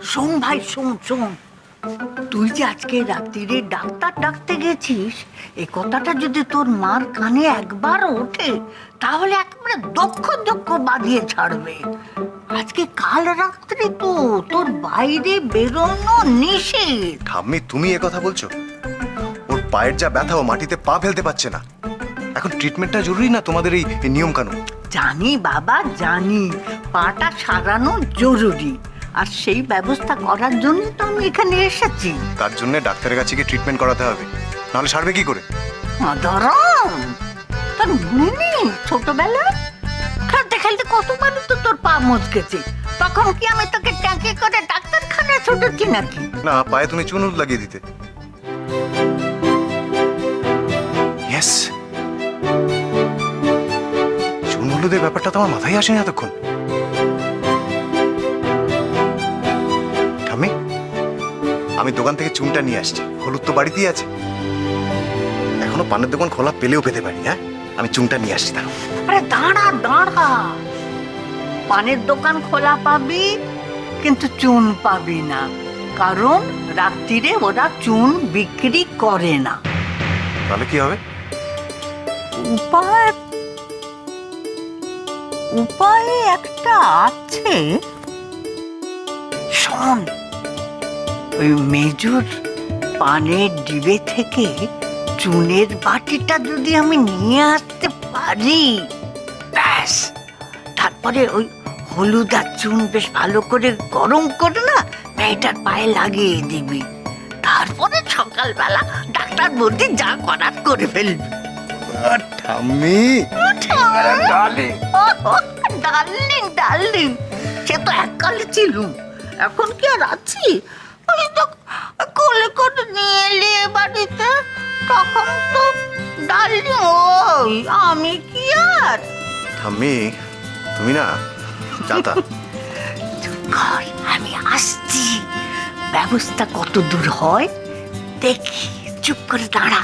শোন ভাই, শোন শোন, তুই যে আজকে রাত্রিরে ডাক্তার ডাকতে গেছিস, এই কথাটা যদি তোর মার কানে একবার ওঠে তাহলে একেবারে দক্ষ দক্ষ বাঁধিয়ে ছাড়বে। আজকে কাল রাত্রে তো তোর বাইরে বেরোনো নিষেধ। ঠাম্মি, তুমি এ কথা বলছো? ওর পায়ের যা ব্যথা, ও মাটিতে পা ফেলতে পারছে না। এখন ট্রিটমেন্টটা জরুরি না তোমাদের এই নিয়ম কানুন? জানি বাবা, জানি পাটা সারানো জরুরি, আর সেই ব্যবস্থা করার জন্য তো আমি এখানে এসেছি। তার জন্য ডাক্তারের কাছে গিয়ে ট্রিটমেন্ট করাতে হবে, নাহলে সারবে কি করে? ধরম তোর মনে নেই ছোটবেলায় খেলতে খেলতে কতবারই তো তোর পা মচকেছে, তখন কি আমি তোকে ট্যাঙ্কে করে ডাক্তারখানায় ছুটেছি নাকি? না, পায়ে তুমি চুন লাগিয়ে দিতে। ইয়েস, চুন হলুদের ব্যাপারটা তো আমার মাথায় আসেনি এতক্ষণ। ঠাম্মি, আমি দোকান থেকে চুনটা নিয়ে আসছি, হলুদ তো বাড়িতেই আছে। এখনো পানের দোকান খোলা পেলেও পেতে পারি। হ্যাঁ, আমি চুনটা নিয়ে আসছি। দাঁড়াও। আরে দাঁড়া দাঁড়া, পানের দোকান খোলা পাবি কিন্তু চুন পাবি না, কারণ রাত্রিরে ওরা চুন বিক্রি করে না। তাহলে কি হবে? উপায় উপায় একটা আছে, শোন। ওই মেজুর পানের ডিবে থেকে চুনের বাটিটা যদি আমি নিয়ে আসতে পারি, ব্যাস, তারপরে ওই হলুদ আর চুন বেশ ভালো করে গরম করে না মেয়েটার পায়ে লাগিয়ে দিবি, তারপরে সকালবেলা ডাক্তার বলতে যা করার করে ফেলবি। ঠাম্মি, ডার্লিং ডার্লিং, সে তো এককালে ছিলুম, এখন কি আর আছি? আমি তো কোলে করে নিয়ে এলি এ বাড়িতে, তখন তো ডার্লিং ওই, আমি কি আর? ঠাম্মি, তুমি না জাতা। ঘর, আমি আসছি, ব্যবস্থা কত দূর হয় দেখি, চুপ করে দাঁড়া।